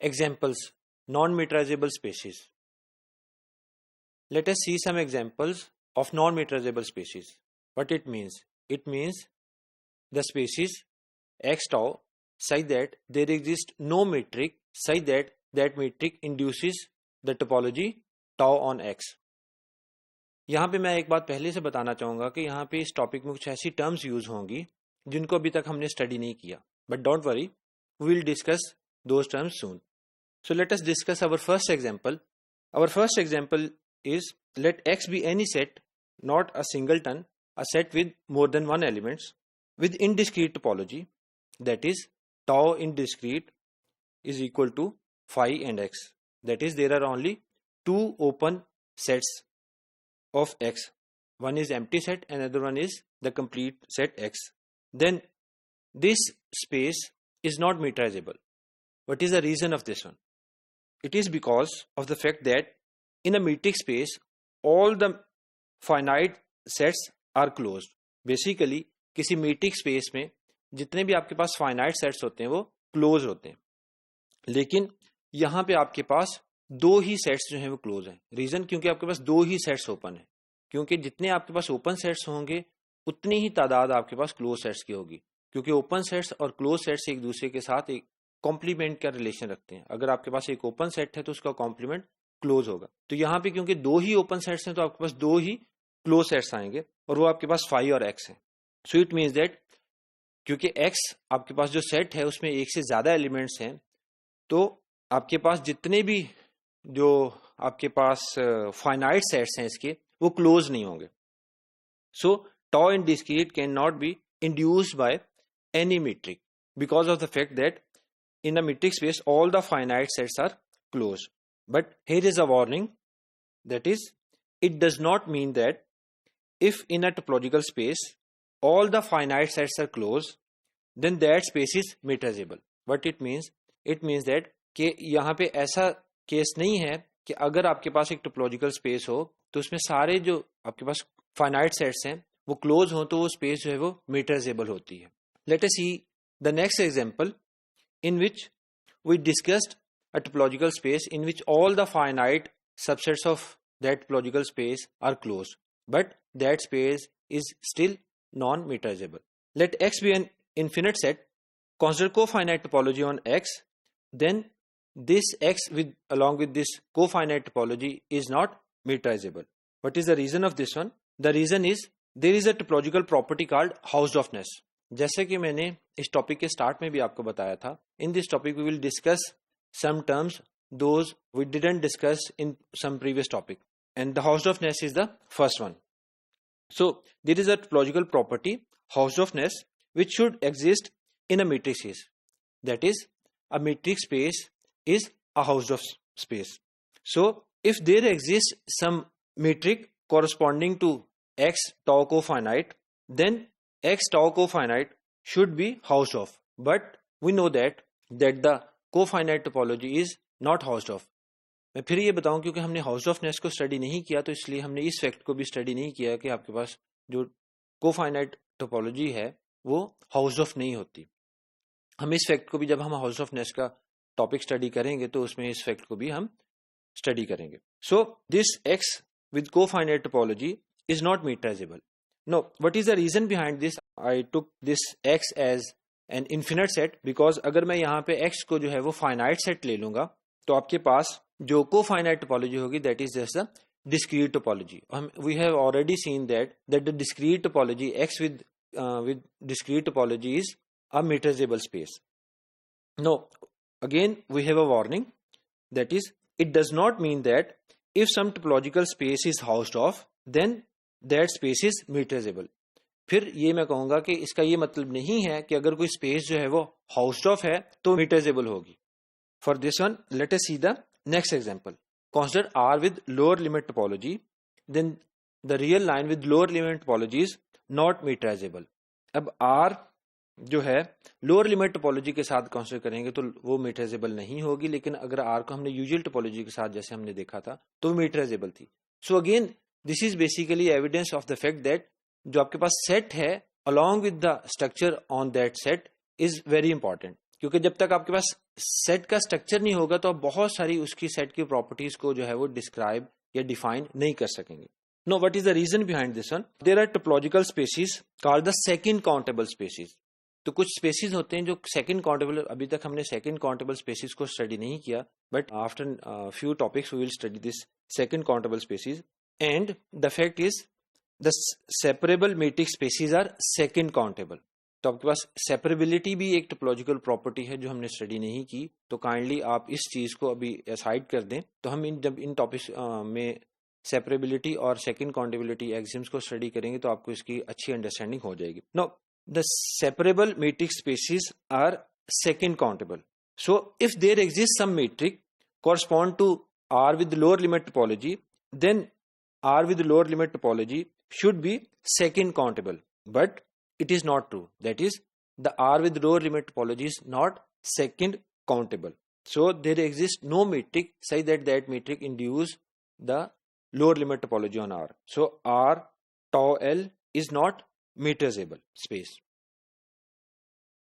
examples, non-meterizable spaces. Let us see some examples of non-meterizable spaces. What it means? It means the spaces x tau such that there exists no metric such that that metric induces the topology tau on x. यहाँ पे मैं एक बात पहले से बताना चाहूँगा कि यहाँ पे इस टॉपिक में कुछ ऐसी टर्म्स यूज होंगी जिनको अभी तक हमने स्टडी नहीं किया, but don't worry, we will discuss those terms soon. So let us discuss our first example. Our first example is, let X be any set, not a singleton, a set with more than one elements, with indiscrete topology, that is, tau indiscrete is equal to phi and X. That is, there are only two open sets of X. One is empty set, another one is the complete set X. Then this space is not meterizable. What is the reason of this one? It is because of the fact that in a metric space, all the finite sets are closed. Basically, किसी metric space में जितने भी आपके पास finite sets होते हैं वो close होते हैं, लेकिन यहाँ पे आपके पास दो ही sets जो हैं वो close हैं. Reason क्योंकि आपके पास दो ही sets open हैं, क्योंकि जितने आपके पास open sets होंगे उतनी ही तादाद आपके पास close sets की होगी, क्योंकि open sets और close sets एक दूसरे के साथ एक कॉम्प्लीमेंट का रिलेशन रखते हैं. अगर आपके पास एक ओपन सेट है तो उसका कॉम्प्लीमेंट क्लोज होगा. तो यहाँ पे क्योंकि दो ही ओपन सेट्स हैं तो आपके पास दो ही क्लोज सेट्स आएंगे और वो आपके पास फाई और एक्स है. सो इट मीन्स दैट क्योंकि एक्स आपके पास जो सेट है उसमें एक से ज्यादा एलिमेंट्स हैं, तो आपके पास जितने भी जो आपके पास फाइनाइट सेट्स हैं इसके वो क्लोज नहीं होंगे. सो tau indiscrete can not be induced by any metric because of the fact that in a metric space all the finite sets are closed. But here is a warning, that is, it does not mean that if in a topological space all the finite sets are closed, then that space is meterizable. What it means? It means that कि यहाँ पे ऐसा case नहीं है कि अगर आपके पास एक topological space हो तो उसमें सारे जो आपके पास finite sets हैं वो close हो तो वो space जो है वो meterizable होती है. Let us see the next example, in which we discussed a topological space in which all the finite subsets of that topological space are closed, but that space is still non-meterizable. Let X be an infinite set. Consider cofinite topology on X. Then this X along with this cofinite topology is not meterizable. What is the reason of this one? The reason is there is a topological property called Hausdorffness. जैसे कि मैंने इस topic के start में भी आपको बताया था, in this topic we will discuss some terms those we didn't discuss in some previous topic, and the Hausdorffness is the first one. So there is a topological property Hausdorffness which should exist in a metric space. That is, a metric space is a Hausdorff space. So if there exists some metric corresponding to x tau cofinite, then x tau cofinite should be Hausdorff, but we know that the cofinite topology is not Hausdorff. मैं फिर ये बताऊं क्योंकि हमने Hausdorffness को study नहीं किया तो इसलिए हमने इस फैक्ट को भी स्टडी नहीं किया कि आपके पास जो कोफाइनाइट टोपोलॉजी है वो Hausdorff नहीं होती. हम इस फैक्ट को भी जब हम Hausdorffness का टॉपिक स्टडी करेंगे तो उसमें इस फैक्ट को भी हम स्टडी करेंगे. So this x with cofinite topology is not meterizable. No, what is the reason behind this? I took this x as an infinite set because अगर मैं यहाँ पे x को जो है वो finite set ले लूँगा तो आपके पास जो cofinite topology होगी that is just a discrete topology. We have already seen that the discrete topology x with discrete topology is a meterizable space. No, again we have a warning, that is, it does not mean that if some topological space is Hausdorff then that space is meterizable. फिर ये मैं कहूँगा कि इसका ये मतलब नहीं है कि अगर कोई स्पेस जो है वो Hausdorff है तो meterizable होगी. For this one, let us see the next example. Consider R with lower limit topology, then the real line with lower limit topology is not meterizable. अब R जो है लोअर लिमिट टोपोलॉजी के साथ consider करेंगे तो वो meterizable नहीं होगी, लेकिन अगर R को हमने यूजुअल टोपोलॉजी के साथ जैसे हमने देखा था तो meterizable थी. So again this is basically evidence of the fact that जो आपके पास सेट है along with the structure on that set is very important. क्योंकि जब तक आपके पास सेट का स्ट्रक्चर नहीं होगा तो आप बहुत सारी उसकी सेट की प्रॉपर्टीज को जो है वो डिस्क्राइब या डिफाइन नहीं कर सकेंगे. No, what is the reason behind this one? There are topological spaces called the second countable spaces. तो कुछ स्पेसिस होते हैं जो सेकंड काउंटेबल, अभी तक हमने सेकंड काउंटेबल स्पेसिस को स्टडी नहीं किया, but after few topics we will study this second countable spaces. And the fact is the separable metrics spaces are second countable. तो आपके पास सेपरेबिलिटी भी एक टोपोलॉजिकल प्रॉपर्टी है जो हमने स्टडी नहीं की, तो काइंडली आप इस चीज को अभी असाइड कर दें. तो हम जब इन टॉपिक्स में सेपरेबिलिटी और सेकंड काउंटेबिलिटी एक्सिम्स को स्टडी करेंगे तो आपको इसकी अच्छी अंडरस्टैंडिंग हो जाएगी. No, the separable metrics spaces are second countable. So if there exist some metric correspond to R with lower limit topology, then R with lower limit topology should be second countable. But it is not true. That is, the R with lower limit topology is not second countable. So there exists no metric such that that metric induce the lower limit topology on R. So R tau L is not metrizable space.